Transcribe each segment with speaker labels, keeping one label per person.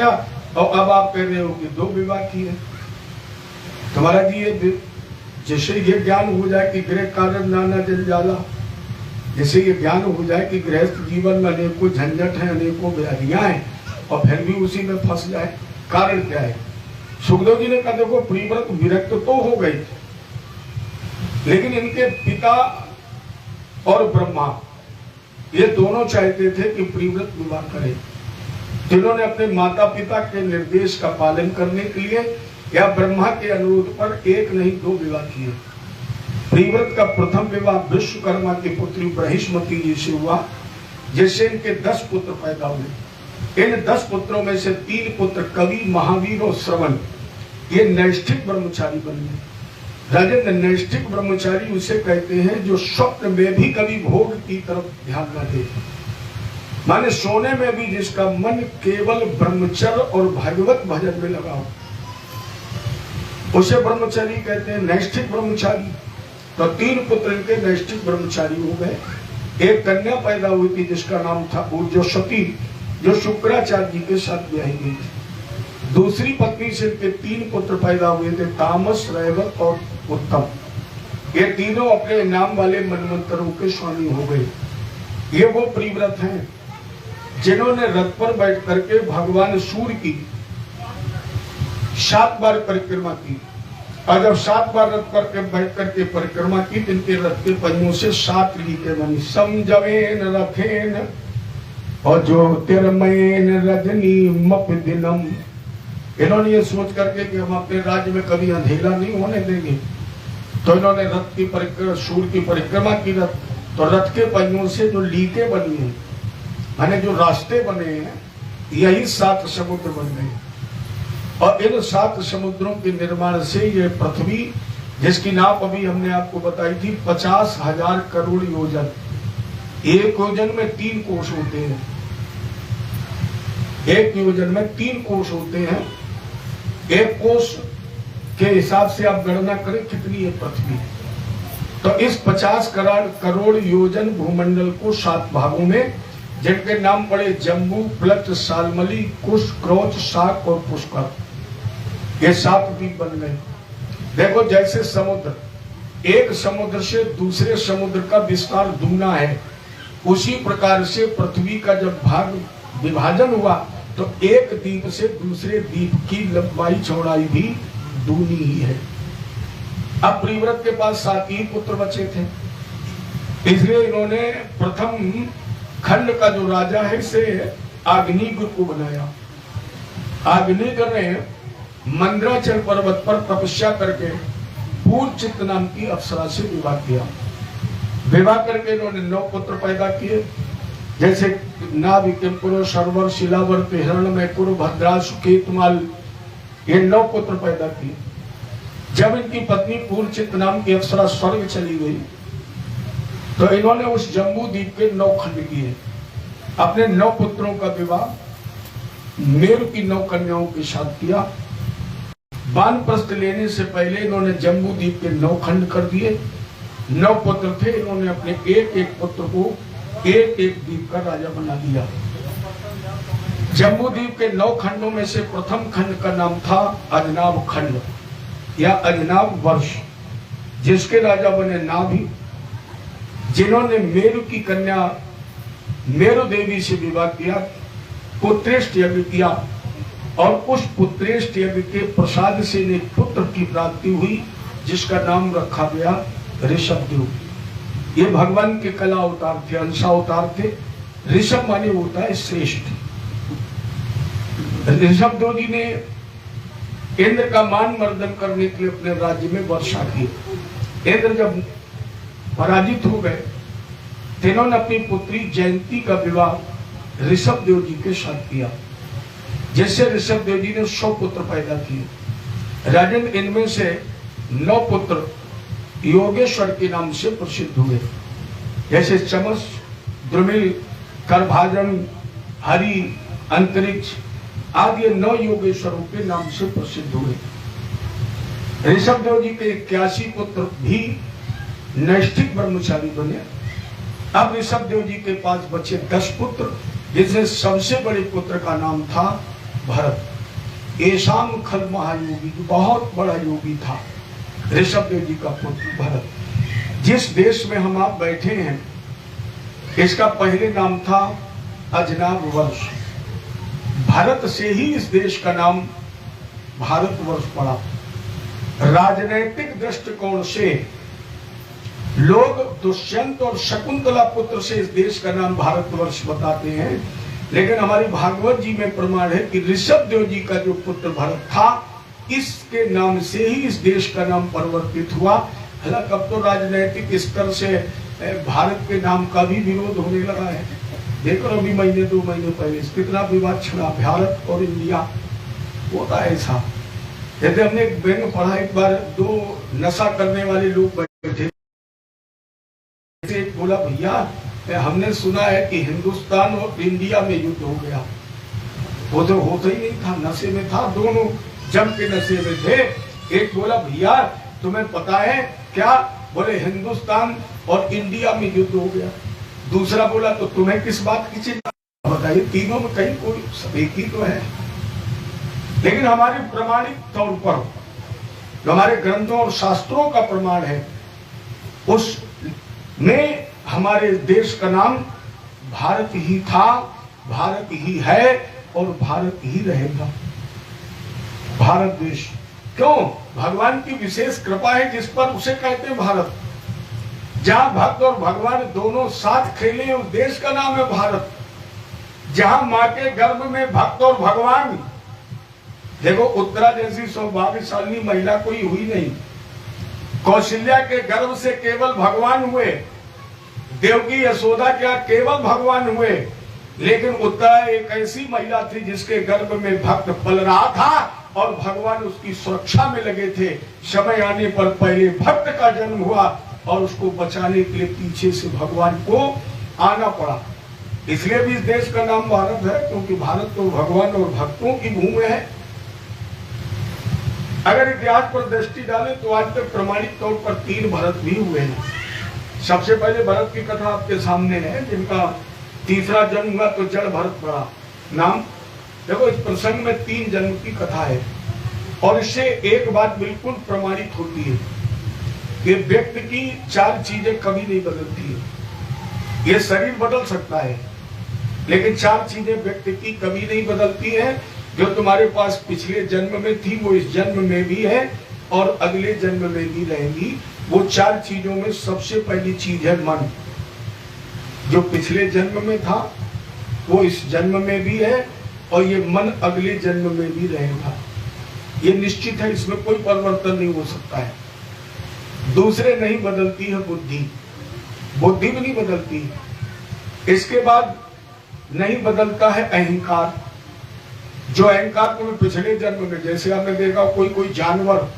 Speaker 1: गया और अब आप कह रहे हो कि 2 विवाह किए। तुम्हारा जी ये जैसे ये ज्ञान हो जाए कि गृह कारण नाना जंजाला, जैसे ये ज्ञान हो जाए कि गृहस्थ जीवन में अनेकों झंझट है, अनेकों व्याधियां हैं और फिर भी उसी में फंस जाए, कारण क्या है? सुखदेव जी ने कहा देखो प्रियव्रत विरक्त तो हो गई, लेकिन इनके पिता और ब्रह्मा ये दोनों चाहते थे कि प्रियव्रत विवाह करें। जिन्होंने अपने माता पिता के निर्देश का पालन करने के लिए या ब्रह्मा के अनुरोध पर 1 नहीं 2 विवाह किए। प्रियव्रत का प्रथम विवाह विश्वकर्मा की पुत्री बृहस्पति जी से हुआ, जिससे इनके 10 पुत्र पैदा हुए। इन 10 पुत्रों में से 3 पुत्र कवि, महावीर और श्रवण ये नैष्ठिक ब्रह्मचारी बन गए। राजेंद्र, नैष्ठिक ब्रह्मचारी उसे कहते हैं जो स्वप्न में भी कभी भोग की तरफ ध्यान न दे, माने सोने में भी जिसका मन केवल ब्रह्मचर्य और भगवत भजन में लगा हो, उसे ब्रह्मचारी कहते हैं, नैष्ठिक ब्रह्मचारी। तो 3 पुत्र इनके नैष्ठिक ब्रह्मचारी हो गए। एक कन्या पैदा हुई थी जिसका नाम था ऊर्जस्वती, जो शुक्राचार्य जी के साथ ब्याही गई थी। दूसरी पत्नी से इनके 3 पुत्र पैदा हुए थे, तामस, रैवत और उत्तम। ये तीनों अपने नाम वाले मनवंतरों के स्वामी हो गए। ये वो प्रियव्रत हैं जिन्होंने रथ पर बैठ करके भगवान सूर्य की 7 बार परिक्रमा की, और जब 7 बार रथ पर बैठ करके परिक्रमा की तो इनके रथ के पहियों से 7 लीके बनी, समझवेन रथेन और ज्योतिर्मयेन रजनी मप दिनम। इन्होंने ये सोच करके कि हम अपने राज्य में कभी अंधेरा नहीं होने देंगे, तो इन्होंने रथ की परिक्रमा, सूर्य की परिक्रमा की। तो रथ के पहियों से जो लीके बनी है, माने जो रास्ते बने हैं, यही 7 समुद्र बन गए। और इन 7 समुद्रों के निर्माण से ये पृथ्वी, जिसकी नाप अभी हमने आपको बताई थी 50,000 करोड़ योजन। एक योजन में 3 कोष होते हैं, एक योजन में 3 कोष होते हैं। एक कोष के हिसाब से आप गणना करें कितनी है पृथ्वी। तो इस 50 करोड़ योजन भूमंडल को 7 भागों में, जिनके नाम पड़े जम्बू, प्लट, सालमली, कुश, क्रोच, शाक और पुष्कर, ये 7 द्वीप बन गए। देखो जैसे समुद्र, एक समुद्र से दूसरे समुद्र का विस्तार दूना है, उसी प्रकार से पृथ्वी का जब भाग विभाजन हुआ तो एक द्वीप से दूसरे द्वीप की लंबाई चौड़ाई भी दूनी ही है। अब प्रियव्रत के पास 7 ही पुत्र बचे थे, इसलिए इन्होंने प्रथम खंड का जो राजा है इसे अग्निगुर को बनाया। अग्निगुर ने मंद्राचल पर्वत पर तपस्या करके पूर्वचित्त नाम की अप्सरा से विवाह किया। विवाह करके इन्होंने 9 पुत्र पैदा किए, जैसे नाभिकुर, सरवर, शिलावर्त, हिरण्मयकुर, भद्रासु, केतुमाल, ये 9 पुत्र पैदा किए। जब इनकी पत्नी पूर्वचित्त नाम की अप्सरा स्वर्ग चली गई तो इन्होंने उस जम्बू द्वीप के 9 खंड किए। अपने 9 पुत्रों का विवाह मेरु की 9 कन्याओं के साथ किया। वानप्रस्थ लेने से पहले इन्होंने जम्बू द्वीप के 9 खंड कर दिए। 9 पुत्र थे, इन्होंने अपने एक पुत्र को एक द्वीप का राजा बना दिया। जम्बू द्वीप के 9 खंडों में से प्रथम खंड का नाम था अजनाब खंड या अजनाब वर्ष, जिसके राजा बने नाभि, जिन्होंने मेरु की कन्या मेरु देवी से विवाह किया, पुत्रेष्ठ यज्ञ किया, और उस पुत्रेष्ठ यज्ञ के प्रसाद से एक पुत्र की प्राप्ति हुई, जिसका नाम रखा गया ऋषभदेव। ये भगवान के कला अवतार थे, अंशावतार थे। ऋषभ माने होता है श्रेष्ठ। ऋषभदेव जी ने इंद्र का मान मर्दन करने के लिए अपने राज्य में वर्षा की। इंद्र जब पराजित हो गए तो इन्होंने अपनी पुत्री जयंती का विवाह ऋषभदेव जी के साथ किया, जिससे ऋषभदेव जी ने 100 पुत्र पैदा किए। राजन, इनमें से 9 पुत्र योगेश्वर के नाम से प्रसिद्ध हुए, जैसे चमस, द्रुमिल, करभाजन, हरि, अंतरिक्ष आदि 9 योगेश्वरों के नाम से प्रसिद्ध हुए। ऋषभदेव जी के 81 पुत्र भी नैष्ठिक ब्रह्मचारी बने। अब ऋषभदेव जी के पास बचे 10 पुत्र, जिसमें सबसे बड़े पुत्र का नाम था भरत ऐशाम खल महायोगी, बहुत बड़ा योगी था, ऋषभ देव जी का पुत्र भरत। जिस देश में हम आप बैठे हैं इसका पहले नाम था अजनाब वर्ष। भारत से ही इस देश का नाम भारतवर्ष पड़ा। राजनैतिक दृष्टिकोण से लोग दुष्यंत और शकुंतला पुत्र से इस देश का नाम भारतवर्ष बताते हैं, लेकिन हमारी भागवत जी में प्रमाण है कि ऋषभ देव जी का जो पुत्र भरत था इसके नाम से ही इस देश का नाम परिवर्तित हुआ। हालांकि अब तो राजनैतिक स्तर से भारत के नाम का भी विरोध होने लगा है। देखो अभी महीने 2 महीने पहले कितना विवाद छिड़ा भारत और इंडिया। होता है ऐसा। जैसे हमने एक बैंक पढ़ा, एक बार 2 नशा करने वाले लोग बैठे, एक बोला भैया हमने सुना है कि हिंदुस्तान और इंडिया में युद्ध हो गया। वो तो होता ही नहीं था, नशे में था, दोनों जम के नशे में थे। एक बोला भैया तुम्हें पता है क्या? बोले हिंदुस्तान और इंडिया में युद्ध हो गया। दूसरा बोला तो तुम्हें किस बात की चिंता? बताइए, तीनों में कहीं कोई एक ही तो है। लेकिन हमारे प्रमाणिक तौर पर जो हमारे ग्रंथों और शास्त्रों का प्रमाण है उसमें हमारे देश का नाम भारत ही था, भारत ही है और भारत ही रहेगा। भारत देश क्यों? भगवान की विशेष कृपा है जिस पर उसे कहते हैं भारत। जहां भक्त और भगवान दोनों साथ खेले उस देश का नाम है भारत। जहां मां के गर्भ में भक्त और भगवान, देखो उत्तरा जैसी सौभाग्यशाली महिला कोई हुई नहीं। कौशल्या के गर्भ से केवल भगवान हुए, देवकी यशोदा क्या केवल भगवान हुए, लेकिन उत्तरा एक ऐसी महिला थी जिसके गर्भ में भक्त पल रहा था और भगवान उसकी सुरक्षा में लगे थे। समय आने पर पहले भक्त का जन्म हुआ और उसको बचाने के लिए पीछे से भगवान को आना पड़ा। इसलिए भी इस देश का नाम भारत है, क्योंकि भारत तो भगवान और भक्तों की भूमि है। अगर इतिहास पर दृष्टि डालें तो आज तक प्रमाणिक तौर पर 3 भरत भी हुए हैं। सबसे पहले भरत की कथा आपके सामने है, जिनका तीसरा जन्म हुआ तो जड़ भरत पड़ा नाम। देखो इस प्रसंग में 3 जन्म की कथा है और इससे एक बात बिल्कुल प्रमाणित होती है कि व्यक्ति की 4 चीजें कभी नहीं बदलती है। ये शरीर बदल सकता है लेकिन 4 चीजें व्यक्ति की कभी नहीं बदलती हैं। जो तुम्हारे पास पिछले जन्म में थी वो इस जन्म में भी है और अगले जन्म में भी रहेगी। वो 4 चीजों में सबसे पहली चीज है मन। जो पिछले जन्म में था वो इस जन्म में भी है और ये मन अगले जन्म में भी रहेगा। ये निश्चित है, इसमें कोई परिवर्तन नहीं हो सकता है। दूसरे नहीं बदलती है बुद्धि, बुद्धि भी नहीं बदलती। इसके बाद नहीं बदलता है अहंकार। जो अहंकार तुम्हें पिछले जन्म में, जैसे आपने देखा कोई जानवर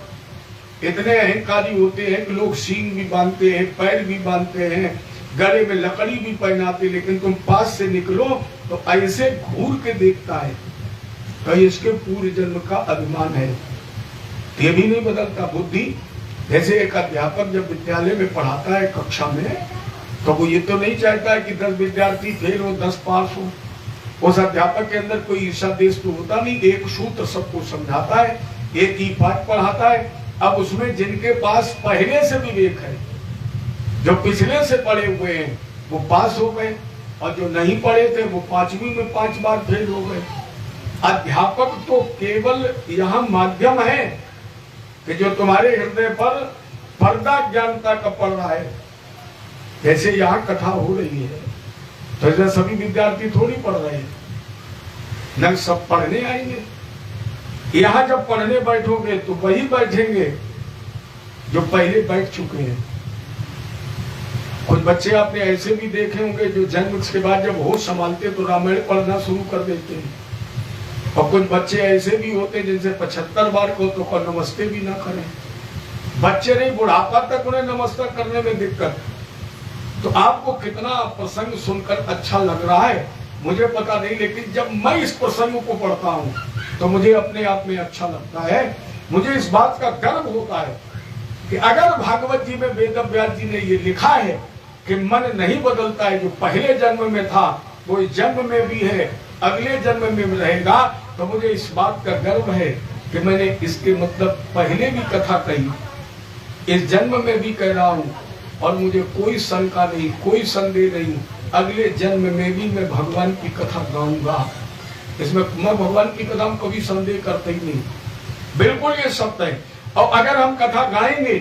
Speaker 1: इतने अहंकारी होते हैं कि लोग सींग भी बांधते हैं, पैर भी बांधते हैं, गले में लकड़ी भी पहनाते, लेकिन तुम पास से निकलो तो ऐसे घूर के देखता है तो इसके पूर्व जन्म का अभिमान है। ये भी नहीं बदलता बुद्धि। जैसे एक अध्यापक जब विद्यालय में पढ़ाता है कक्षा में तो वो ये तो नहीं चाहता है कि 10 विद्यार्थी फेल हो 10 पास हो। उस अध्यापक के अंदर कोई ईर्षा देश तो होता नहीं, एक सूत्र सबको समझाता है, एक ही पाठ पढ़ाता है। अब उसमें जिनके पास पहले से विवेक है, जो पिछले से पढ़े हुए हैं वो पास हो गए और जो नहीं पढ़े थे वो 5वीं में 5 बार फेल हो गए। अध्यापक तो केवल यहाँ माध्यम है कि जो तुम्हारे हृदय पर पर्दा ज्ञानता का पड़ रहा है। जैसे यहाँ कथा हो रही है तो ऐसे सभी विद्यार्थी थोड़ी पढ़ रहे हैं, न सब पढ़ने आएंगे। यहाँ जब पढ़ने बैठोगे तो वही बैठेंगे जो पहले बैठ चुके हैं। कुछ बच्चे आपने ऐसे भी देखे होंगे जो जन्म के बाद जब होश संभालते तो रामायण पढ़ना शुरू कर देते हैं, और कुछ बच्चे ऐसे भी होते हैं जिनसे 75 बार को तो नमस्ते भी ना करें। बच्चे नहीं, बुढ़ापा तक उन्हें नमस्ते करने में दिक्कत। तो आपको कितना प्रसंग सुनकर अच्छा लग रहा है मुझे पता नहीं, लेकिन जब मैं इस प्रसंग को पढ़ता हूँ तो मुझे अपने आप में अच्छा लगता है। मुझे इस बात का गर्व होता है कि अगर भागवत जी में वेद व्यास जी ने ये लिखा है कि मन नहीं बदलता है, जो पहले जन्म में था वो इस जन्म में भी है, अगले जन्म में रहेगा, तो मुझे इस बात का गर्व है कि मैंने इसके मतलब पहले भी कथा कही, इस जन्म में भी कह रहा हूँ, और मुझे कोई शंका नहीं, कोई संदेह नहीं, अगले जन्म में भी मैं भगवान की कथा गाऊंगा। इसमें मैं भगवान की कथा में कभी संदेह करते ही नहीं, बिल्कुल ये सत्य है। और अगर हम कथा गाएंगे,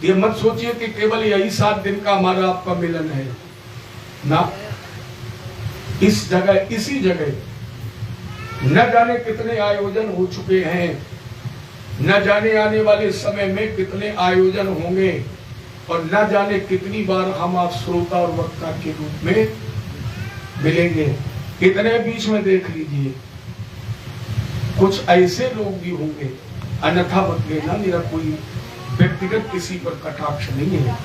Speaker 1: ये मत सोचिए कि केवल यही 7 दिन का हमारा आपका मिलन है ना। इस जगह, इसी जगह न जाने कितने आयोजन हो चुके हैं, न जाने आने वाले समय में कितने आयोजन होंगे, और न जाने कितनी बार हम आप श्रोता और वक्ता के रूप में मिलेंगे। इतने बीच में देख लीजिए, कुछ ऐसे लोग भी होंगे, अन्यथा मत लेना, मेरा कोई व्यक्तिगत किसी पर कटाक्ष नहीं है।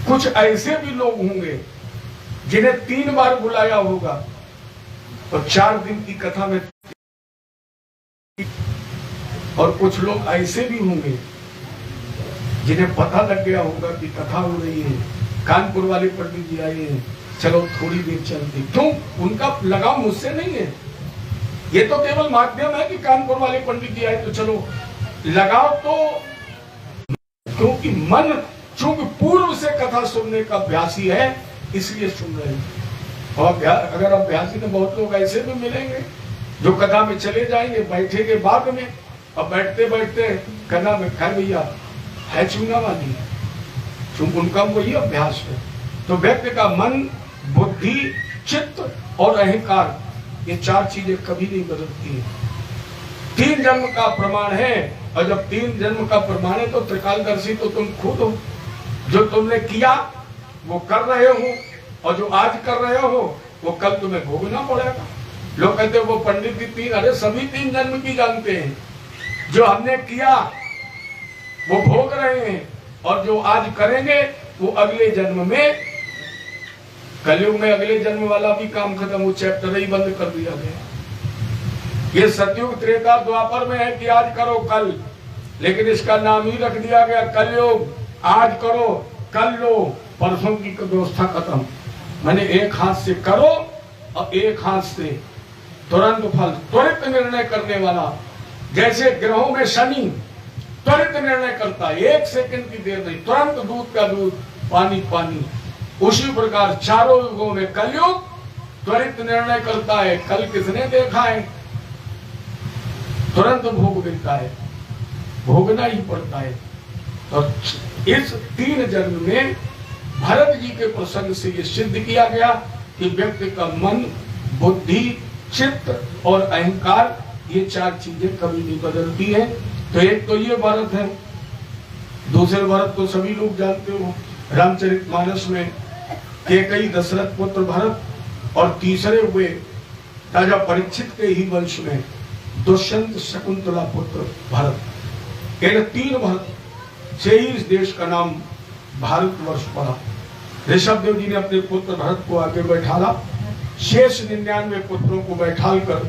Speaker 1: कुछ ऐसे भी लोग होंगे जिन्हें 3 बार बुलाया होगा और 4 दिन की कथा में, और कुछ लोग ऐसे भी होंगे जिन्हें पता लग गया होगा कि कथा हो रही है, कानपुर वाले पंडित जी आए हैं, चलो थोड़ी देर चलते। क्यों? उनका लगाव मुझसे नहीं है, ये तो केवल माध्यम है कि कानपुर वाले पंडित जी आए तो चलो। लगाव तो क्योंकि मन चूंकि पूर्व से कथा सुनने का अभ्यासी है, इसलिए सुन रहे हैं। और अगर अभ्यासी में बहुत लोग ऐसे भी मिलेंगे जो कथा में चले जाएंगे, बैठेंगे बाद में, और बैठते बैठते कथा में खैर भैया है चूना वाली, चूंकि उनका वही अभ्यास है। तो व्यक्ति का मन, बुद्धि, चित्त और अहंकार, ये 4 चीजें कभी नहीं बदलती है। 3 जन्म का प्रमाण है, और जब 3 जन्म का प्रमाण है तो त्रिकालदर्शी तो तुम खुद हो। जो तुमने किया वो कर रहे हो, और जो आज कर रहे हो वो कल तुम्हें भोगना पड़ेगा। लोग कहते हैं वो पंडित जी 3, अरे सभी 3 जन्म की जानते हैं। जो हमने किया वो भोग रहे हैं, और जो आज करेंगे वो अगले जन्म में, कलयुग में अगले जन्म वाला भी काम खत्म, वो चैप्टर ही बंद कर दिया गया। ये सतयुग, त्रेता, द्वापर में है कि आज करो कल, लेकिन इसका नाम ही रख दिया गया कलयुग। आज करो कल लो, परसों की व्यवस्था खत्म। मैंने एक हाथ से करो और एक हाथ से तुरंत फल, त्वरित निर्णय करने वाला। जैसे ग्रहों में शनि त्वरित निर्णय करता है, 1 सेकंड की देर नहीं, तुरंत दूध का दूध, पानी पानी। उसी प्रकार चारों युगों में कलयुग त्वरित निर्णय करता है। कल किसने देखा है? तुरंत भोग मिलता है, भोगना ही पड़ता है। और इस 3 जन्म में भरत जी के प्रसंग से ये सिद्ध किया गया कि व्यक्ति का मन, बुद्धि, चित्त और अहंकार, ये 4 चीजें कभी नहीं बदलती है। तो एक तो ये भरत है, दूसरे भरत तो सभी लोग जानते हो, रामचरितमानस में कैकेयी दशरथ पुत्र भरत, और तीसरे हुए राजा परीक्षित के ही वंश में दुष्यंत शकुंतला पुत्र भरत। इन 3 भरत से ही इस देश का नाम भारतवर्ष पड़ा। ऋषभ देव जी ने अपने पुत्र भरत को आगे बैठाला, शेष 99 पुत्रों को बैठाल कर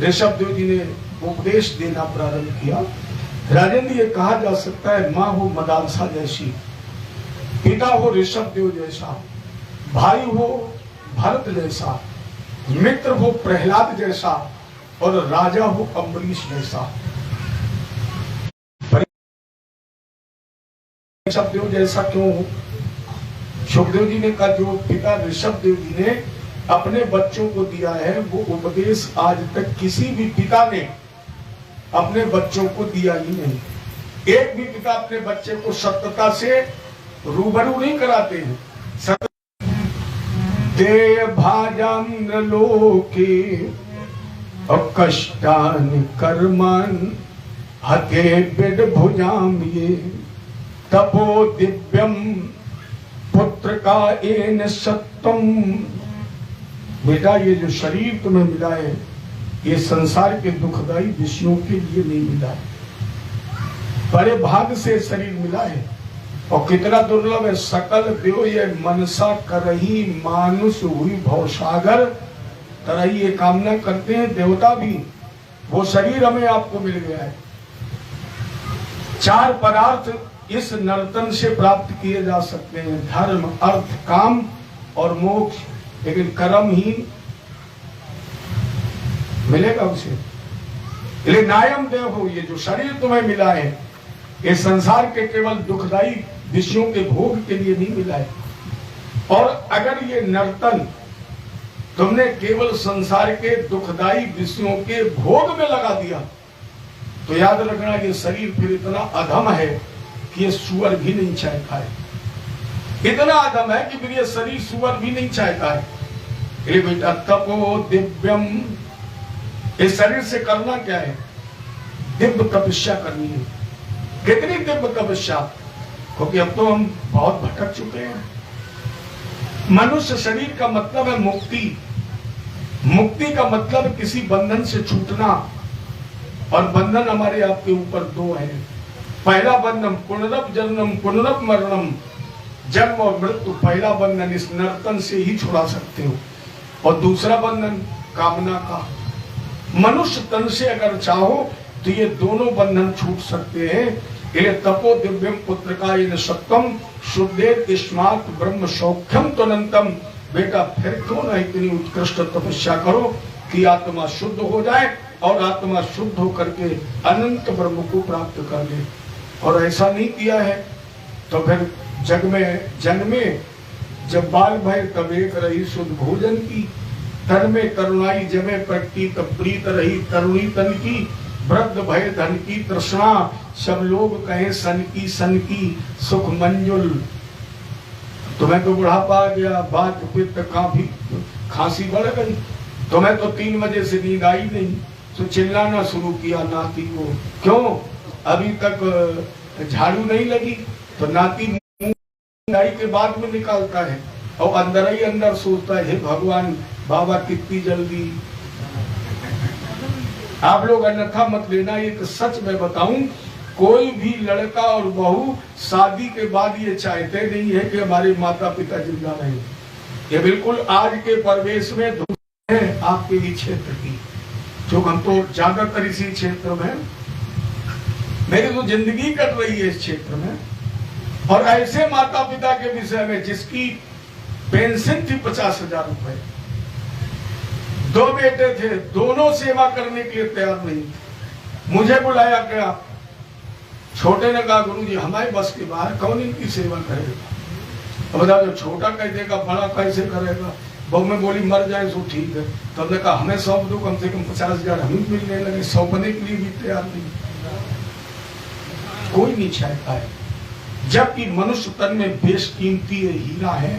Speaker 1: ऋषभ देव जी ने उपदेश देना प्रारंभ किया। राजेंद्र, ये कहा जा सकता है माँ हो मदालसा जैसी, पिता हो ऋषभ देव जैसा, भाई हो भरत जैसा, मित्र हो प्रहलाद जैसा, और राजा हो अम्बरीश जैसा। ऋषभ देव जैसा क्यों हो? सुखदेव जी ने कहा जो पिता ऋषभ देव जी ने अपने बच्चों को दिया है, वो उपदेश आज तक किसी भी पिता ने अपने बच्चों को दिया ही नहीं। एक भी पिता अपने बच्चे को सत्यता से रूबरू नहीं कराते हैं। देय भाजाम लोके कष्टान कर्मान हते बिड भुजाम ये तपो दिव्यम पुत्र का एन सत्तम। बेटा, ये जो शरीर तुम्हें मिला है, ये संसार के दुखदाई विषयों के लिए नहीं मिला है, बड़े भाग से शरीर मिला है। और कितना दुर्लभ है। सकल देव ये मनसा करही मानुष हुई भवसागर तरही, ये कामना करते हैं देवता भी, वो शरीर हमें आपको मिल गया है। 4 पदार्थ इस नर्तन से प्राप्त किए जा सकते हैं, धर्म, अर्थ, काम और मोक्ष। लेकिन कर्महीन मिलेगा उसे। इसलिए नायम देहो, ये जो शरीर तुम्हें मिला है ये संसार के केवल दुखदाई विषयों के भोग के लिए नहीं मिला है। और अगर ये नर्तन तुमने केवल संसार के दुखदाई विषयों के भोग में लगा दिया तो याद रखना ये शरीर फिर इतना अधम है कि ये सुअर भी नहीं चाहता है। इतना अधम है कि फिर ये शरीर सुअर भी नहीं चाहता है। ए बेटा तपो दिव्यम, इस शरीर से करना क्या है? दिव्य तपस्या करनी है। कितनी दिव्य तपस्या? क्योंकि अब तो हम बहुत भटक चुके हैं। मनुष्य शरीर का मतलब है मुक्ति। मुक्ति का मतलब किसी बंधन से छूटना, और बंधन हमारे आपके ऊपर दो है। पहला बंधन पुनरप जन्म पुनरप मरणम, जन्म और मृत्यु। पहला बंधन इस नर्तन से ही छुड़ा सकते हो, और दूसरा बंधन कामना का। मनुष्य तन से अगर चाहो तो ये दोनों बंधन छूट सकते हैं। ये तपो दिव्यम पुत्र का इन सत्यम शुद्धेत इस्मात ब्रह्म सौख्यम तुनंतम। बेटा फिर क्यों ना इतनी उत्कृष्ट तपस्या करो कि आत्मा शुद्ध हो जाए, और आत्मा शुद्ध होकर के अनंत ब्रह्म को प्राप्त कर ले। और ऐसा नहीं किया है तो फिर जग में जन्मे जब बाल भय तब एक रही शुद्ध भोजन की, तन में करुणाई जमे प्रगति तब प्रीत रही तरुणी तन की, वृद्ध भय धन की तृष्णा सब लोग कहे सन की सुख मंजुल। तुम्हें तो बुढ़ापा आ गया, बात पित्त काफी खांसी बढ़ गई, तुम्हें तो 3 बजे से नींद आई नहीं, तो चिल्लाना शुरू किया नाती को। क्यों? अभी तक झाड़ू नहीं लगी, तो नाती मुंह के बाद में निकालता है, और अंदर ही अंदर सोचता है हे भगवान बाबा कितनी जल्दी। आप लोग अन्यथा मत लेना, ये तो सच में बताऊं, कोई भी लड़का और बहू शादी के बाद ये चाहते नहीं है कि हमारे माता पिता जिंदा रहे। ये बिल्कुल आज के परिवेश में धूप है आपके ही क्षेत्र की, जो हम तो ज्यादातर इसी क्षेत्र में, मेरी तो जिंदगी कट रही है इस क्षेत्र में। और ऐसे माता पिता के विषय में जिसकी पेंशन थी 50,000 रुपए, 2 बेटे थे, दोनों सेवा करने के लिए तैयार नहीं। मुझे बुलाया गया, छोटे ने कहा गुरुजी हमारे बस के बाहर, कौन इनकी सेवा करेगा? अब बताओ, जो छोटा कह देगा बड़ा कैसे करेगा? बहू में बोली मर जाए तो ठीक है। तो हमने कहा हमें सौंप दो, कम से कम 50,000 हमें मिलने लगे। सौंपने के लिए भी तैयार नहीं, कोई नहीं चाहता है। जबकि मनुष्य तन में बेशकीमती हीरा है।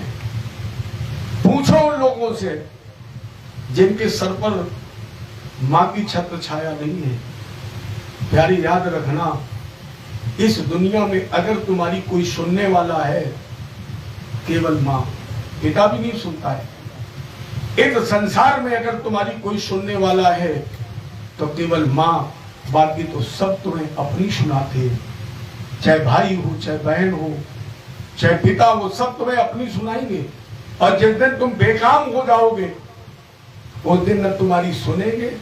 Speaker 1: पूछो उन लोगों से जिनके सर पर माँ की छत्र छाया नहीं है। प्यारी याद रखना, इस दुनिया में अगर तुम्हारी कोई सुनने वाला है, केवल माँ, पिता भी नहीं सुनता है। इस संसार में अगर तुम्हारी कोई सुनने वाला है तो केवल माँ, बाकी तो सब तुम्हें अपनी सुनाते हैं। चाहे भाई हो, चाहे बहन हो, चाहे पिता हो, सब तुम्हें अपनी सुनाएंगे। और जिस दिन तुम बेकाम हो जाओगे उस दिन न तुम्हारी सुनेंगे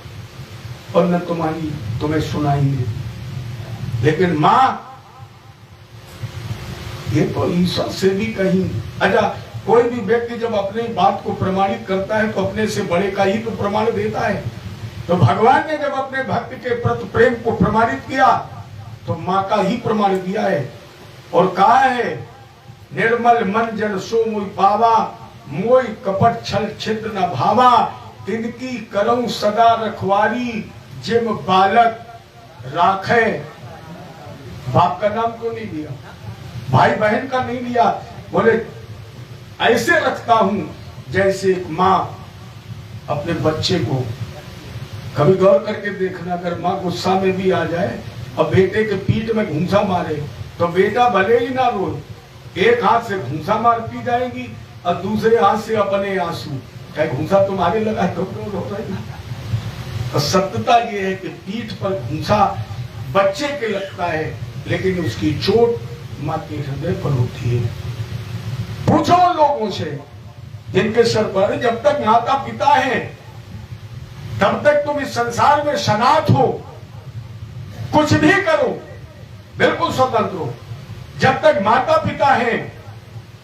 Speaker 1: और न तुम्हें सुनाएंगे। लेकिन माँ, ये तो ईश्वर से भी कहीं। अच्छा, कोई भी व्यक्ति जब अपनी बात को प्रमाणित करता है तो अपने से बड़े का ही तो प्रमाण देता है। तो भगवान ने जब अपने भक्त के प्रति प्रेम को प्रमाणित किया तो माँ का ही प्रमाण दिया है। और कहा है, निर्मल मन जन सो मोई पावा, मोई कपट छल छिद्र न भावा, तिनकी करऊं सदा रखवारी, जिम बालक राखे। बाप का नाम क्यों नहीं लिया? भाई बहन का नहीं लिया? बोले ऐसे रखता हूं जैसे एक माँ अपने बच्चे को। कभी गौर करके देखना, अगर माँ गुस्सा में भी आ जाए और बेटे के पीठ में घूंसा मारे तो बेटा भले ही ना रोए, एक हाथ से घूंसा मारती जाएगी और दूसरे हाथ से अपने आंसू। क्या घूंसा तुम्हारे लगा तो रो रही? तो सत्यता ये है कि पीठ पर घूंसा बच्चे के लगता है, लेकिन उसकी चोट माँ के हृदय पर होती है। पूछो लोगों से जिनके सर पर जब तक माता पिता हैं तब तक तुम इस संसार में सनाथ हो, कुछ भी करो, बिल्कुल स्वतंत्र हो। जब तक माता पिता हैं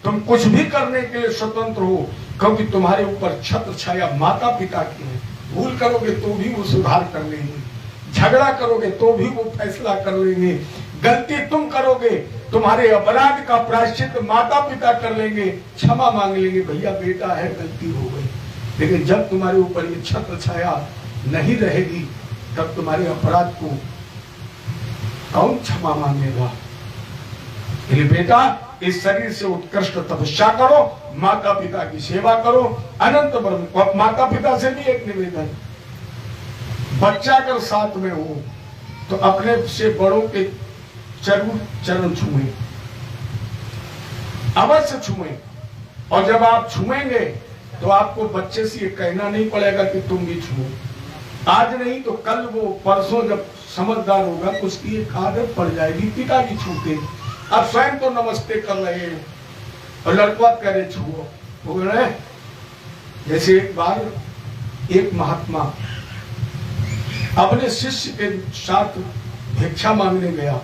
Speaker 1: तुम कुछ भी करने के लिए स्वतंत्र हो, क्योंकि तुम्हारे ऊपर छत्र छाया माता पिता की है। भूल करोगे तो भी वो सुधार कर लेंगे, झगड़ा करोगे तो भी वो फैसला कर लेंगे, गलती तुम करोगे तुम्हारे अपराध का प्रायश्चित माता पिता कर लेंगे, क्षमा मांग लेंगे, भैया बेटा है गलती हो गई। लेकिन जब तुम्हारे ऊपर ये छत्र छाया नहीं रहेगी तब तुम्हारे अपराध को कौन क्षमा मांगेगा। बेटा इस शरीर से उत्कृष्ट तपस्या करो, माता पिता की सेवा करो, अनंत ब्रह्म। माता पिता से भी एक निवेदन, बच्चा अगर साथ में हो तो अपने से बड़ों के चरण छुए, अवश्य छुए। और जब आप छुएंगे तो आपको बच्चे से ये कहना नहीं पड़ेगा कि तुम भी छुओ। आज नहीं तो कल वो परसों जब समझदार होगा तो उसकी एक आदत पड़ जाएगी, पिता की छूते। अब स्वयं तो नमस्ते कर रहे हैं और लड़का कह रहे छुओ, बोल रहे। जैसे एक बार एक महात्मा अपने शिष्य के साथ भिक्षा मांगने गया,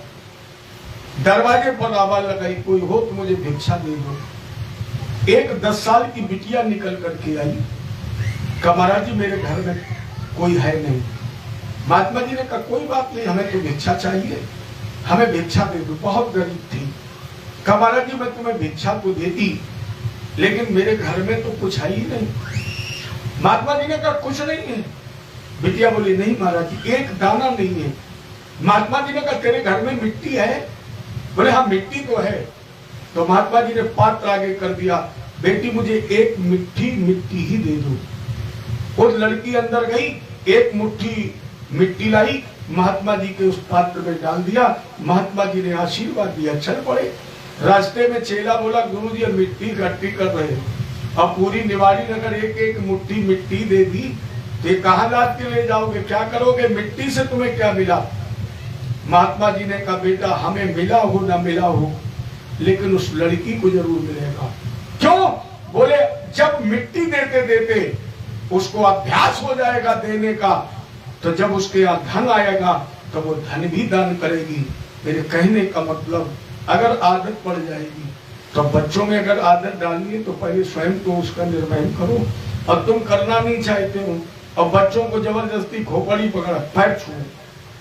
Speaker 1: दरवाजे पर आवाज लगाई, कोई हो तो मुझे भिक्षा दे दो। एक 10 साल की बिटिया निकल करके आई, कहा महाराज जी मेरे घर में कोई है नहीं। महात्मा जी ने कहा कोई बात नहीं, हमें तो भिक्षा चाहिए, हमें भिक्षा दे दो। बहुत गरीब थी। कहा महाराज जी मैं तुम्हें भिक्षा तो देती लेकिन मेरे घर में तो कुछ है ही नहीं। महात्मा जी ने कहा कुछ नहीं है। बिटिया बोली नहीं महाराज जी एक दाना नहीं है। महात्मा जी ने कहा तेरे घर में मिट्टी है? बोले हाँ मिट्टी तो है। तो महात्मा जी ने पात्र आगे कर दिया, बेटी मुझे एक मिट्टी मिट्टी ही दे दो। उस लड़की अंदर गई, एक मुट्ठी मिट्टी लाई, महात्मा जी के उस पात्र में डाल दिया। महात्मा जी ने आशीर्वाद दिया, चल पड़े। रास्ते में चेला बोला गुरु जी मिट्टी इकट्ठी कर रहे, अब पूरी निवाड़ी नगर एक एक मुट्ठी मिट्टी दे दी तो ये कहाँ लाद के ले जाओगे, क्या करोगे, मिट्टी से तुम्हें क्या मिला? महात्मा जी ने कहा बेटा हमें मिला हो ना मिला हो लेकिन उस लड़की को जरूर मिलेगा। क्यों? बोले जब मिट्टी देते देते उसको अभ्यास हो जाएगा देने का, तो जब उसके यहाँ धन आएगा तो वो धन भी दान करेगी। मेरे कहने का मतलब अगर आदत पड़ जाएगी तो बच्चों में अगर आदत डालनी है तो पहले स्वयं तो उसका निर्वहन करो। और तुम करना नहीं चाहते हो और बच्चों को जबरदस्ती खोपड़ी पकड़ा पैर छुए,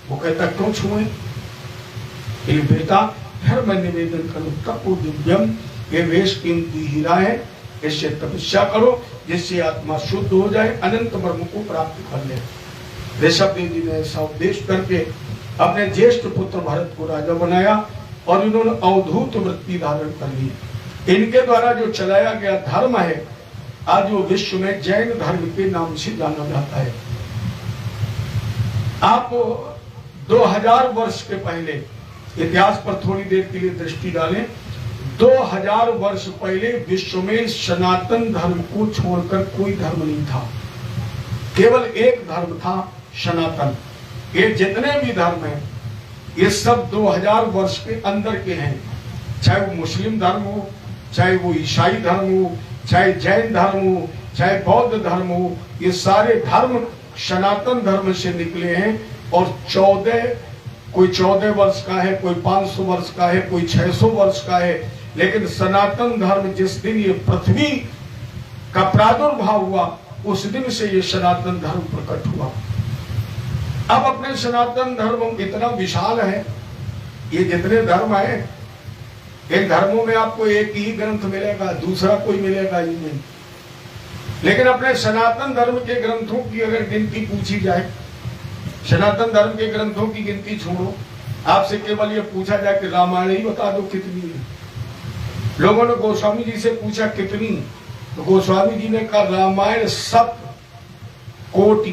Speaker 1: वो कहता क्यों छुए? बेटा फिर मैं निवेदन करूं तपो दिव्यम, ये वेश कीमती हीरा है, इससे तपस्या करो जिससे आत्मा शुद्ध हो जाए, अनंत ब्रह्म को प्राप्त कर ले। ऋषभदेव जी ने ऐसा उपदेश करके अपने ज्येष्ठ पुत्र भरत को राजा बनाया और इन्होंने अवधूत वृत्ति धारण कर ली। इनके द्वारा जो चलाया गया धर्म है आज वो विश्व में जैन धर्म के नाम से जाना जाता है। आप 2000 वर्ष के पहले इतिहास पर थोड़ी देर के लिए दृष्टि डालें। 2000 वर्ष पहले विश्व में सनातन धर्म को छोड़कर कोई धर्म नहीं था, केवल एक धर्म था सनातन। ये जितने भी धर्म हैं ये सब 2000 वर्ष के अंदर के हैं, चाहे वो मुस्लिम धर्म हो, चाहे वो ईसाई धर्म हो, चाहे जैन धर्म हो, चाहे बौद्ध धर्म हो, ये सारे धर्म सनातन धर्म से निकले हैं। और 14 वर्ष का है, कोई 500 वर्ष का है, कोई 600 वर्ष का है, लेकिन सनातन धर्म जिस दिन ये पृथ्वी का प्रादुर्भाव हुआ उस दिन से ये सनातन धर्म प्रकट हुआ। अब अपने सनातन धर्म इतना विशाल है, ये जितने धर्म है इन धर्मों में आपको एक ही ग्रंथ मिलेगा, दूसरा कोई मिलेगा ही नहीं। लेकिन अपने सनातन धर्म के ग्रंथों की अगर गिनती पूछी जाए, सनातन धर्म के ग्रंथों की गिनती छोड़ो, आपसे केवल ये पूछा जाए कि रामायण ही बता दो कितनी है। लोगों ने गोस्वामी जी से पूछा कितनी, तो गोस्वामी जी ने कहा रामायण 7 कोटि।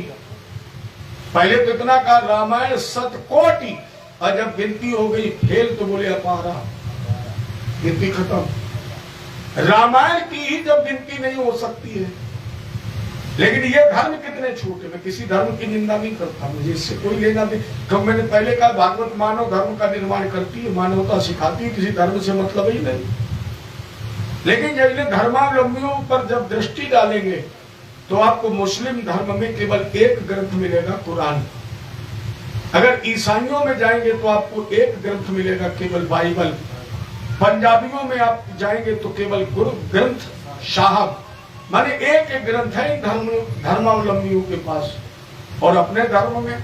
Speaker 1: पहले तो इतना कहा रामायण 7 कोटि, और जब गिनती हो गई फेल तो बोले अपारा, गिनती खत्म। रामायण की ही जब गिनती नहीं हो सकती है, लेकिन ये धर्म कितने छोटे। मैं किसी धर्म की निंदा नहीं करता, मुझे इससे कोई लेना नहीं। तो मैंने पहले कहा भागवत मानव धर्म का निर्माण करती है, मानवता सिखाती है, किसी धर्म से मतलब ही नहीं। लेकिन जब धर्मावलंबियों पर जब दृष्टि डालेंगे तो आपको मुस्लिम धर्म में केवल एक ग्रंथ मिलेगा, कुरान। अगर ईसाइयों में जाएंगे तो आपको एक ग्रंथ मिलेगा, केवल बाइबल। पंजाबियों में आप जाएंगे तो केवल गुरु ग्रंथ साहब माने एक एक ग्रंथ है धर्मावलंबियों के पास और अपने धर्म में,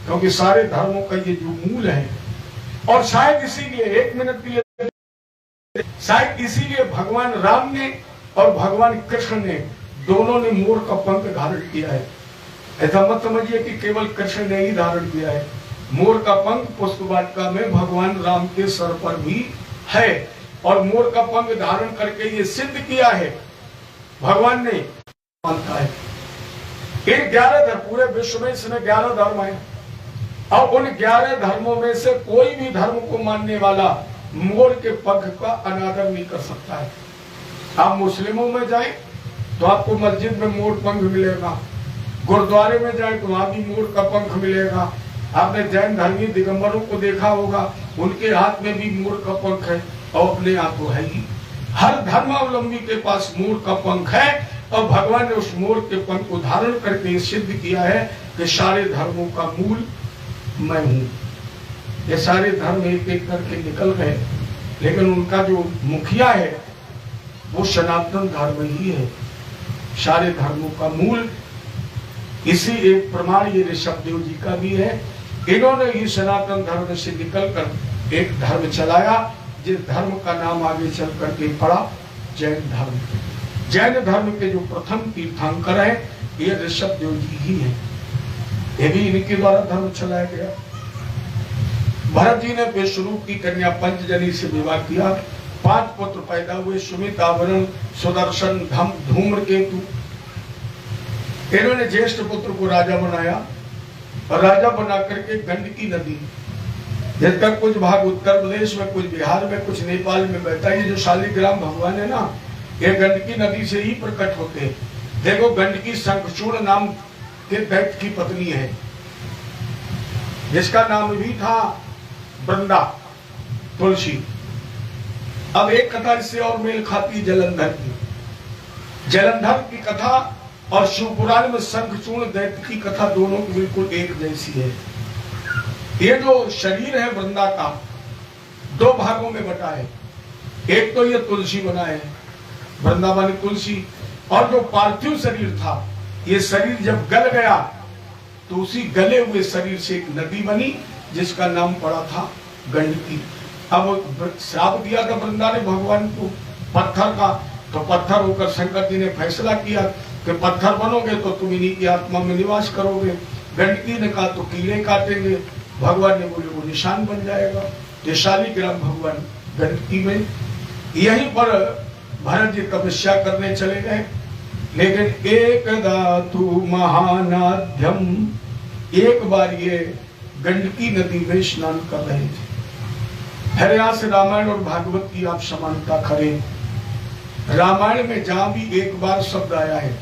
Speaker 1: क्योंकि सारे धर्मों का ये जो मूल है। और शायद इसीलिए, एक मिनट के लिए, शायद इसीलिए भगवान राम ने और भगवान कृष्ण ने दोनों ने मोर का पंख धारण किया है। ऐसा मत समझिए कि केवल कृष्ण ने ही धारण किया है। मोर का पंख पुष्प वाटिका में भगवान राम के सर पर भी है और मोर का पंख धारण करके ये सिद्ध किया है भगवान ने, मानता है। इन 11 धर्म, पूरे विश्व में इसमें 11 धर्म है और उन 11 धर्मों में से कोई भी धर्म को मानने वाला मोर के पंख का अनादर नहीं कर सकता है। आप मुस्लिमों में जाए तो आपको मस्जिद में मोर पंख मिलेगा, गुरुद्वारे में जाए तो वहां भी मोर का पंख मिलेगा। आपने जैन धर्मी दिगंबरों को देखा होगा, उनके हाथ में भी मोर का पंख है और अपने आप तो है ही। हर धर्मावलंबी के पास मोर का पंख है और भगवान ने उस मोर के पंख को धारण करके सिद्ध किया है कि सारे धर्मों का मूल मैं हूं। ये सारे धर्म एक एक करके निकल गए, लेकिन उनका जो मुखिया है वो सनातन धर्म ही है। सारे धर्मों का मूल इसी एक प्रमाण ये ऋषभदेव जी का भी है। इन्होंने ही सनातन धर्म से निकलकर एक धर्म चलाया, जिस धर्म का नाम आगे चल करके पड़ा जैन धर्म। जैन धर्म के जो प्रथम तीर्थंकर है ये ऋषभदेव जी ही है। ये भी इनके द्वारा धर्म चलाया गया। भरत जी ने विश्वरूप की कन्या पंचजनी से विवाह किया। 5 पुत्र पैदा हुए, सुमित, आवरण, सुदर्शन, धूम्रकेतु। इन्होंने ज्येष्ठ पुत्र को राजा बनाया और राजा बना करके गंडकी नदी, जिसका कुछ भाग उत्तर प्रदेश में, कुछ बिहार में, कुछ नेपाल में बहता है। ये जो शालिग्राम भगवान है ना, ये गंडकी नदी से ही प्रकट होते हैं। देखो, गंडकी शंखचूड़ नाम के दैत्य की पत्नी है, जिसका नाम भी था वृंदा, तुलसी। अब एक कथा इससे और मेल खाती जलंधर की। जलंधर की कथा और शिवपुराण में शंखचूड़ दैत्य की कथा दोनों की बिल्कुल एक जैसी है। ये जो शरीर है वृंदा का 2 भागों में बटा है। एक तो ये तुलसी बना है, वृंदावन तुलसी, और जो पार्थिव शरीर था, ये शरीर जब गल गया तो उसी गले हुए शरीर से एक नदी बनी जिसका नाम पड़ा था गंडकी। अब श्राप दिया था वृंदा ने भगवान को पत्थर का, तो पत्थर होकर शंकर जी ने फैसला किया कि पत्थर बनोगे तो तुम इन्हीं की आत्मा में निवास करोगे। गंडकी ने कहा तो कीड़े काटेंगे। भगवान ने बोले वो निशान बन जाएगा। ये शालिग्राम भगवान गंडकी में, यहीं पर भरत जी तपस्या करने चले गए। लेकिन एक धातु महानाद्यम, एक बार ये गंडकी नदी में स्नान कर रहे थे। फिर यहाँ से रामायण और भागवत की आप समानता करें। रामायण में जहां भी एक बार शब्द आया है,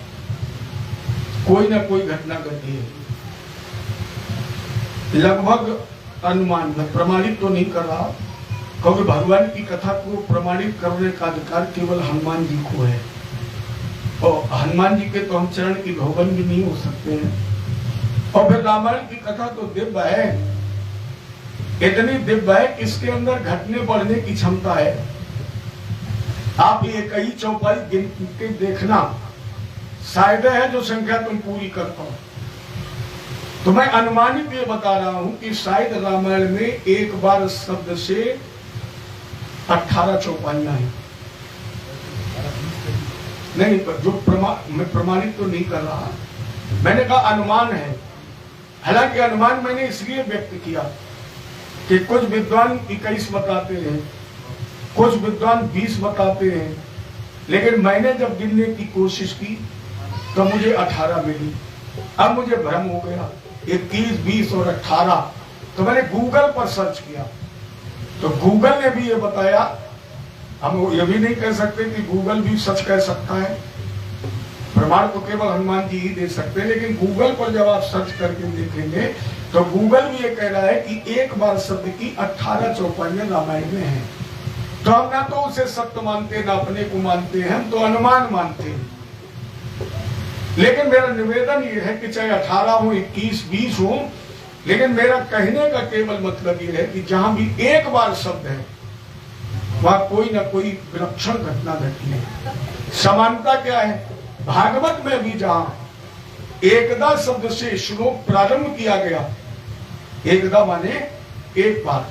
Speaker 1: कोई ना कोई घटना घटी है। लगभग अनुमान में प्रमाणित तो नहीं कर रहा, क्योंकि भगवान की कथा को प्रमाणित करने का अधिकार केवल हनुमान जी को है और हनुमान जी के तो हम चरण की धोबन भी नहीं हो सकते हैं। और फिर रामायण की कथा तो दिव्य है, इतनी दिव्य है कि इसके अंदर घटने बढ़ने की क्षमता है। आप ये कई चौपाई गिन के देखना, शायद है जो संख्या तुम पूरी कर पाओ। तो मैं अनुमानित ये बता रहा हूं कि शायद रामायण में एक बार शब्द से 18 चौपाइयां हैं। नहीं, जो मैं प्रमाणित तो नहीं कर रहा, मैंने कहा अनुमान है। हालांकि अनुमान मैंने इसलिए व्यक्त किया कि कुछ विद्वान 21 बताते हैं, कुछ विद्वान 20 बताते हैं, लेकिन मैंने जब गिनने की कोशिश की तो मुझे 18 मिली। अब मुझे भ्रम हो गया 21, 20 और 18। तो मैंने गूगल पर सर्च किया तो गूगल ने भी ये बताया। हम ये भी नहीं कह सकते कि गूगल भी सच कह सकता है, प्रमाण तो केवल हनुमान जी ही दे सकते हैं। लेकिन गूगल पर जब आप सर्च करके देखेंगे तो गूगल भी ये कह रहा है कि एक बार शब्द की 18 चौपाइयां रामायण में हैं। तो हम ना तो उसे सत्य मानते, ना अपने को मानते हैं, हम तो अनुमान मानते हैं। लेकिन मेरा निवेदन ये है कि चाहे 18 हो, 21, 20 हो, लेकिन मेरा कहने का केवल मतलब ये है कि जहां भी एक बार शब्द है वहां कोई ना कोई विलक्षण घटना घटी है। समानता क्या है? भागवत में भी जहां एकदा शब्द से श्लोक प्रारंभ किया गया, एकदा माने एक बार,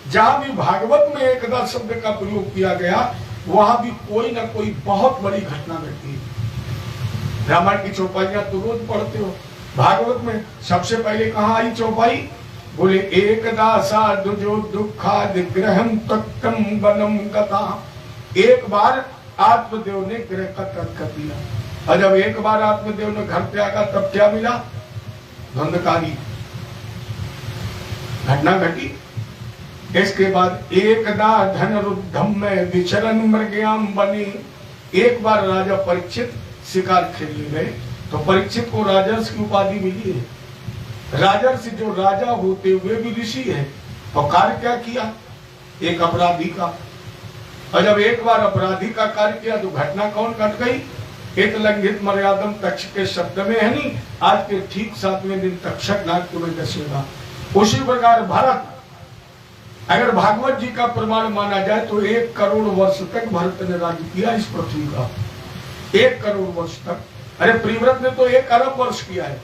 Speaker 1: जहां भी भागवत में एकदा शब्द का प्रयोग किया गया वहां भी कोई ना कोई बहुत बड़ी घटना घटी है। रामायण की चौपाइयां तो रोज पढ़ते हो, भागवत में सबसे पहले कहां आई चौपाई? बोले एकदा साधु जो दुखादिग्रहम तत्तम वनम गता। एक बार आत्मदेव ने ग्रह का त्याग कर दिया, और जब एक बार आत्मदेव ने घर त्यागा तब क्या मिला? धंधकारी घटना घटी। इसके बाद एकदा धन रुद्धम में विचरण मृगयाम बने। एक बार राजा परीक्षित शिकार खेलने गए तो परीक्षित को राजर्षि की उपाधि मिली है। राजर्षि जो राजा होते हुए भी ऋषि है, और कार्य क्या किया? एक अपराधी का। और जब एक बार अपराधी का कार्य किया तो घटना कौन घट गई? एक लंघित मर्यादम तक्षक के शब्द में है नहीं, आज के ठीक 7वें दिन तक्षक नाग तुम्हें दसेगा। उसी प्रकार भरत, अगर भागवत जी का प्रमाण माना जाए तो 1 करोड़ वर्ष तक भरत ने राज्य किया इस पृथ्वी का। 1 करोड़ वर्ष तक। अरे प्रियव्रत ने तो 1 अरब वर्ष किया है,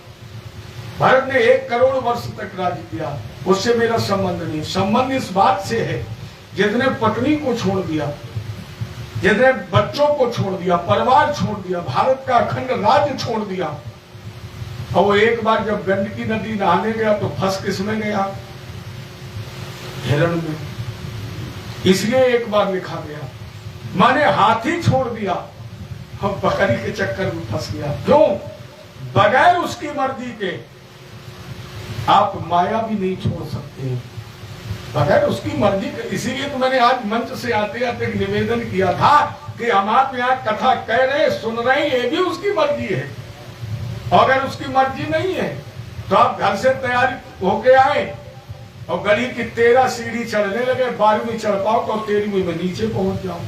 Speaker 1: भरत ने 1 करोड़ वर्ष तक राज्य किया। उससे मेरा संबंध नहीं, संबंध इस बात से है जितने पत्नी को छोड़ दिया, जितने बच्चों को छोड़ दिया, परिवार छोड़ दिया, भारत का अखंड राज्य छोड़ दिया, और वो एक बार जब गंडकी नदी नहाने गया तो फंस किसमें गया? हिरण में। इसलिए एक बार लिखा गया, माने हाथी छोड़ दिया और बकरी के चक्कर में फंस गया। क्यों? बगैर उसकी मर्जी के आप माया भी नहीं छोड़ सकते, बगैर उसकी मर्जी के। इसीलिए तो मैंने आज मंच से आते आते निवेदन किया था कि हम आप यहाँ कथा कह रहे सुन रहे, ये भी उसकी मर्जी है। अगर उसकी मर्जी नहीं है तो आप घर से तैयारी होके आए और गली की 13 सीढ़ी चढ़ने लगे, 12वीं चढ़ पाओ तो 13वीं में नीचे पहुंच जाओ,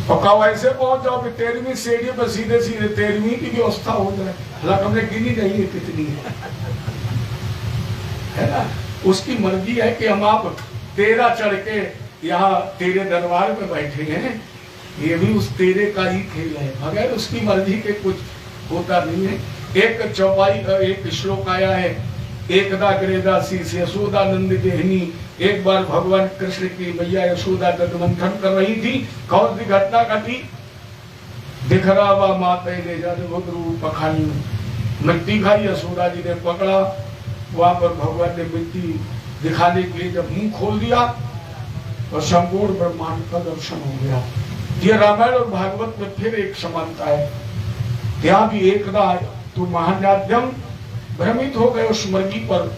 Speaker 1: और कहो ऐसे पहुंच जाओ कि 13वीं सीढ़ी पर सीधे सीधे 13वीं की व्यवस्था हो जाए। हालांकि हमने गिनी नहीं है कितनी है ना। उसकी मर्जी है कि हम आप 13 चढ़ के यहाँ तेरे दरबार में बैठे हैं, ये भी उस तेरे का ही खेल है, बगैर उसकी मर्जी के कुछ होता नहीं है। एक चौपाई का एक श्लोक आया है, एकदा गृहदासी यशोदानंद देहनी। एक बार भगवान कृष्ण की मैया यशोदा दंत मंथन कर रही थी, कौन सी घटना घटी? दिखरावा माता ने जाने पखानी, मिट्टी खाई, यशोदा जी ने पकड़ा, वहां पर भगवान ने मिट्टी दिखाने के लिए जब मुंह खोल दिया तो संपूर्ण ब्रह्मांड का दर्शन हो गया। ये रामायण और भागवत में फिर एक समानता है, यहाँ भी एकदा तो महान्याद्यम भ्रमित हो गए उस मर्गी पर,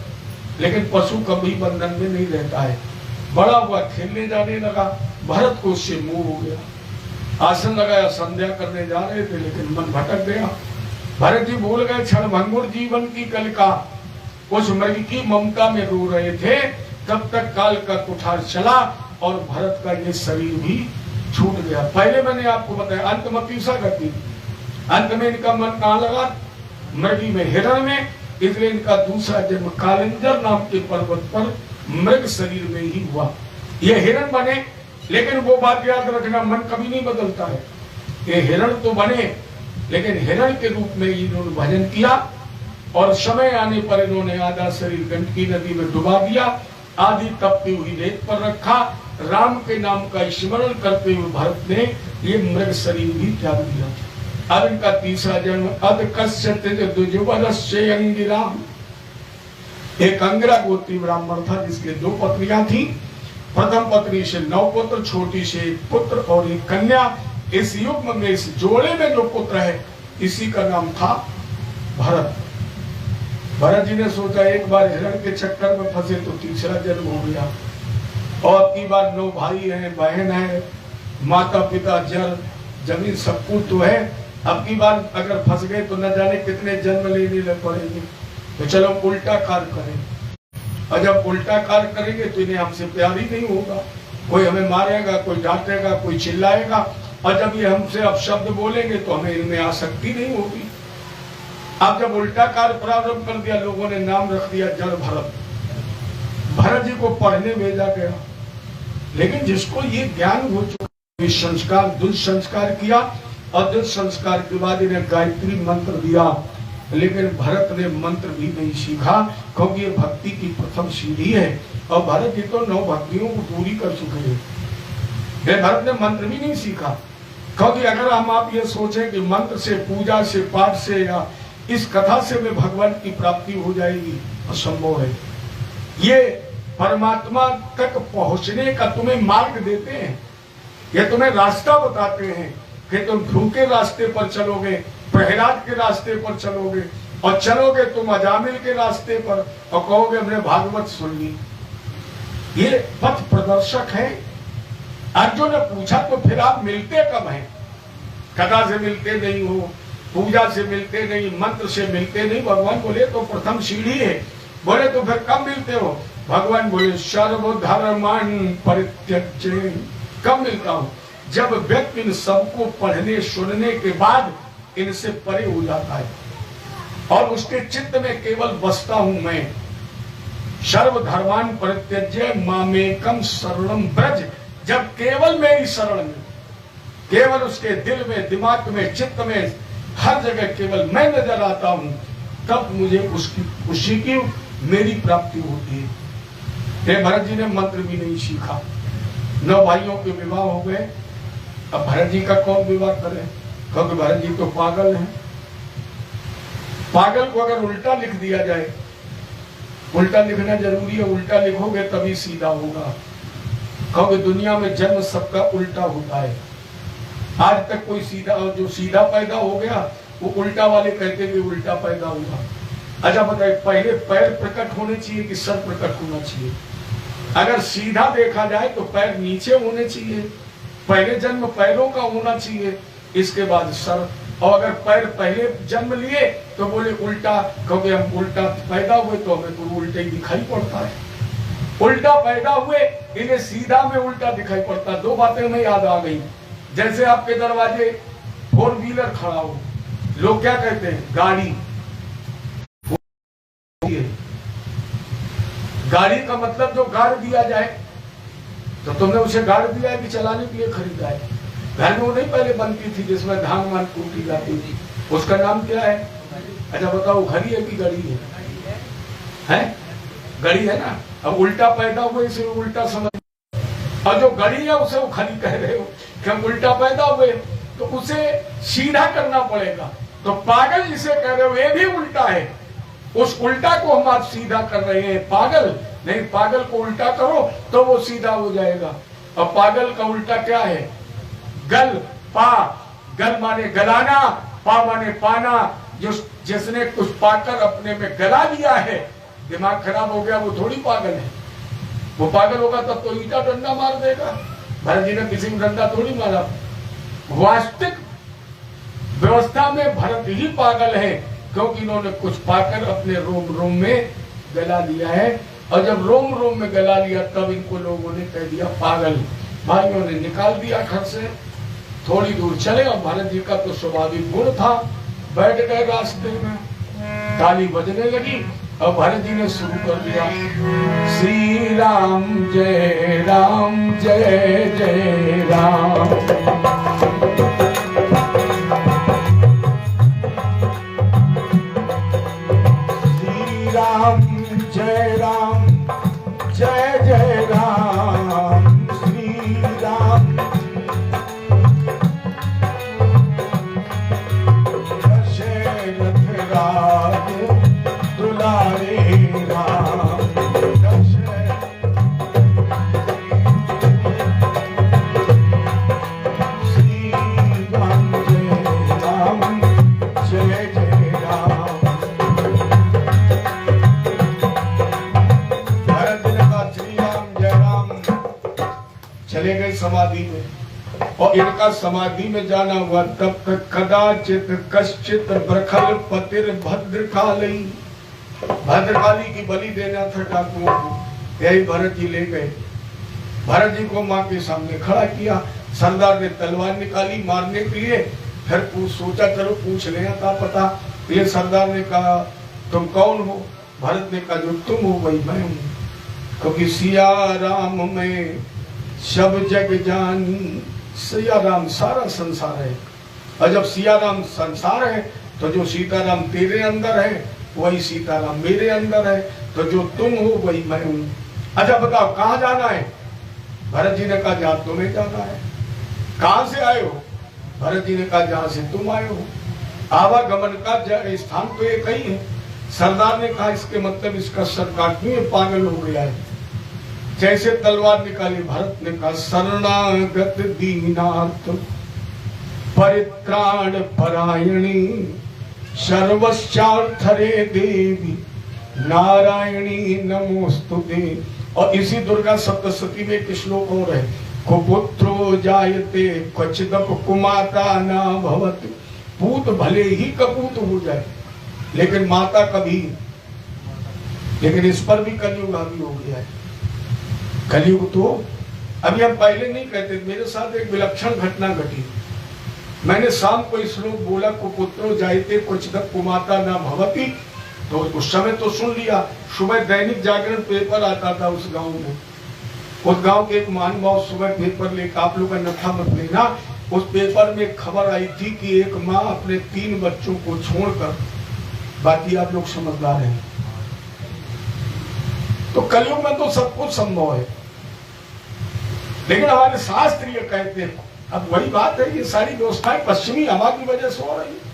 Speaker 1: लेकिन पशु कभी बंधन में नहीं रहता है। बड़ा हुआ खेलने जाने लगा, भरत को उससे मोह हो गया। आसन लगाया, संध्या करने जा रहे थे लेकिन मन भटक गया। भरत जी भूल गए क्षणभंगुर जीवन की कलिका, उस मृग की ममता में रो रहे थे। तब तक काल का कुठार चला और भरत का ये शरीर भी छूट गया। पहले मैंने आपको बताया अंत में तीसरा गति, अंत में इनका मन कहाँ लगा? मृगी में, हिरण में। इसलिए इनका दूसरा जन्म कालिंजर नाम के पर्वत पर मृग शरीर में ही हुआ। ये हिरण बने, लेकिन वो बात याद रखना, मन कभी नहीं बदलता है। ये हिरण तो बने, लेकिन हिरण के रूप में इन्होंने भजन किया, और समय आने पर इन्होंने आधा शरीर गंडकी नदी में डुबा दिया, आधी तपती हुई रेत पर रखा। राम के नाम का स्मरण करते हुए भरत ने ये मृग शरीर भी त्याग दिया। अब इनका तीसरा जन्म अद कश्यत दुजुवरस्य अंगिरा। एक अंगिरा गोत्री ब्राह्मण था जिसके 2 पत्नियां थी। प्रथम पत्नी से 9 पुत्र, छोटी से 1 पुत्र और 1 कन्या। इस युग्म में, इस जोड़े में जो पुत्र है इसी का नाम था भरत। भरत जी ने सोचा एक बार हिरण के चक्कर में फंसे तो तीसरा जन्म हो गया, और अब की बार 9 भाई हैं, बहन है, माता पिता जल जमीन सब कुछ तो है। अब की बार अगर फंस गए तो न जाने कितने जन्म लेने लग पड़ेंगे, तो चलो उल्टा कार्य करें। और जब उल्टा कार्य करेंगे तो इन्हें हमसे प्यार ही नहीं होगा, कोई हमें मारेगा, कोई डांटेगा, कोई चिल्लाएगा, और जब ये हमसे अपशब्द बोलेंगे तो हमें इनमें आसक्ति नहीं होगी। अब जब उल्टा कार्य प्रारंभ कर दिया, लोगों ने नाम रख दिया जड़ भरत। भरत जी को पढ़ने भेजा गया, लेकिन जिसको ये ज्ञान हो चुका, संस्कार दुष्संस्कार किया, और जो संस्कार के बाद इन्हें गायत्री मंत्र दिया, लेकिन भरत ने मंत्र भी नहीं सीखा, क्योंकि ये भक्ति की प्रथम सीढ़ी है और भरत जी तो 9 भक्तियों को पूरी कर चुके हैं। भरत ने मंत्र भी नहीं सीखा, क्योंकि अगर हम आप ये सोचें कि मंत्र से, पूजा से, पाठ से या इस कथा से में भगवान की प्राप्ति हो जाएगी, असंभव है। ये परमात्मा तक पहुंचने का तुम्हें मार्ग देते हैं, ये तुम्हें रास्ता बताते हैं कि तुम ध्रुव के रास्ते पर चलोगे, प्रहलाद के रास्ते पर चलोगे और चलोगे तुम अजामिल के रास्ते पर और कहोगे हमने भागवत सुन ली। ये पथ प्रदर्शक है। अर्जुन ने पूछा तो फिर आप मिलते कब हैं? कथा से मिलते नहीं हो, पूजा से मिलते नहीं, मंत्र से मिलते नहीं। भगवान बोले तो प्रथम सीढ़ी है। बोले तो फिर कब मिलते हो? भगवान बोले सर्वधर्मान् परित्यज्य। कब मिलता हूं? जब व्यक्ति इन सबको पढ़ने सुनने के बाद इनसे परे हो जाता है और उसके चित्त में केवल बसता हूं मैं। सर्वधर्मान् परित्यज्य मामेकं शरणं व्रज। जब केवल मेरी शरण में, केवल उसके दिल में, दिमाग में, चित्त में, हर जगह केवल मैं नजर आता हूं, तब मुझे उसी की मेरी प्राप्ति होती है। हे भरत जी ने मंत्र भी नहीं सीखा। 9 भाइयों के विवाह हो गए। अब भरत जी का कौन विवाह करे? क्योंकि भरत जी तो पागल हैं। पागल को अगर उल्टा लिख दिया जाए, उल्टा लिखना जरूरी है, उल्टा लिखोगे तभी सीधा होगा, क्योंकि दुनिया में जन्म सबका उल्टा होता है। आज तक कोई सीधा, जो सीधा पैदा हो गया वो उल्टा वाले कहते कि उल्टा पैदा हुआ। अच्छा बताइए, पहले पैर प्रकट होने चाहिए कि सर प्रकट होना चाहिए? अगर सीधा देखा जाए तो पैर नीचे होने चाहिए, पहले जन्म पैरों का होना चाहिए, इसके बाद सर। और अगर पैर पहले जन्म लिए तो बोले उल्टा, क्योंकि हम उल्टा पैदा हुए तो हमें तो उल्टा ही दिखाई पड़ता है। उल्टा पैदा हुए, इन्हें सीधा में उल्टा दिखाई पड़ता। 2 बातें हमें याद आ गई। जैसे आपके दरवाजे 4 व्हीलर खड़ा हो, लोग क्या कहते हैं? गाड़ी। गाड़ी का मतलब जो गाड़ दिया जाए, तो तुमने उसे गाड़ दिया है कि चलाने के लिए खरीदा है? घर में वो नहीं पहले बनती थी जिसमें धान वान कूटी जाती थी, उसका नाम क्या है? अच्छा बताओ, घड़ी है कि गड़ी है? हैं? गड़ी है ना। अब उल्टा पैदा हुए इसे उल्टा समझ, और जो गड़ी है उसे वो खड़ी कह रहे हो कि हम उल्टा पैदा हुए, तो उसे सीधा करना पड़ेगा। तो पागल जिसे कह रहे हो ये भी उल्टा है, उस उल्टा को हम आज सीधा कर रहे हैं। पागल नहीं, पागल को उल्टा करो तो वो सीधा हो जाएगा। और पागल का उल्टा क्या है? गल पा। गल माने गलाना, पा माने पाना। जिसने कुछ पाकर अपने में गला लिया है, दिमाग खराब हो गया, वो थोड़ी पागल है। वो पागल होगा तब तो ईटा डंडा मार देगा। भरत जी ने किसी को डंडा थोड़ी मारा। वास्तविक व्यवस्था में भरत ही पागल है, क्योंकि इन्होंने कुछ पाकर अपने रोम रोम में गला लिया है। और जब रोम रोम में गला लिया तब इनको लोगों ने कह दिया पागल। भाइयों ने निकाल दिया घर से। थोड़ी दूर चले और भरत जी का तो स्वाभाविक गुण था, बैठ गए रास्ते में, ताली बजने लगी और भरत जी ने शुरू कर दिया, श्री राम जय जय राम। श्री राम जय जय राम। श्री राम दशरथ राज दुलारे राम। श्री राम जय जय राम। भरत ने कहा श्री राम जय राम। चले गए समाधि में, और इनका समाधि में जाना हुआ तब तक कदाचित कश्चित ब्रखल पतिर भद्रकाली। भद्रकाली की बलि देना था डाकुओं को, यही भरत जी ले गए। भरत जी को मां के सामने खड़ा किया। सरदार ने तलवार निकाली मारने के लिए, फिर सोचा चलो पूछ ले था पता। ये सरदार ने कहा तुम कौन हो? भरत ने कहा जो तुम हो वही मैं हूं, क्योंकि सिया राम में सब जग जानी। सिया राम सारा संसार है और जब सियाराम संसार है तो जो सीताराम तेरे अंदर है वही सीताराम मेरे अंदर है, तो जो तुम हो वही मैं हूं। अच्छा बताओ कहां जाना है? भरत जी ने कहा जहां तुम्हें जाना है। कहां से आए हो? भरत जी ने कहा जहां से तुम आए हो। आवागमन का स्थान तो एक ही है। सरदार ने कहा इसके मतलब इसका सर काटनी है, पागल हो गया है। जैसे तलवार निकाली, भरत ने कहा शरणागत दीनार्थ परित्राण परायणी सर्वस्यार्थरे देवी नारायणी नमोस्तुते। और इसी दुर्गा सप्तशती में एक श्लोक और है, कुपुत्रो जायते क्वचिदप कुमाता न भवति। पूत भले ही कपूत हो जाए लेकिन माता कभी। लेकिन इस पर भी कलयुग हावी हो गया है। कलयुग तो अभी हम पहले नहीं कहते। मेरे साथ एक विलक्षण घटना घटी। मैंने शाम को श्लोक बोला, कुपुत्रो जायते क्वचिदप कुमाता न भवति, तो उस समय तो सुन लिया। सुबह दैनिक जागरण पेपर आता था उस गांव में। उस गांव के एक महानुभाव सुबह पेपर लेकर, आप लोग का नफा मत लेना, उस पेपर में खबर आई थी कि एक माँ अपने 3 बच्चों को छोड़कर, बाकी आप लोग समझदार हैं। तो कलयुग में तो सब कुछ संभव है। लेकिन हमारे शास्त्र ये कहते हैं, अब वही बात है, ये सारी व्यवस्थाएं पश्चिमी हवा की वजह से हो रही है।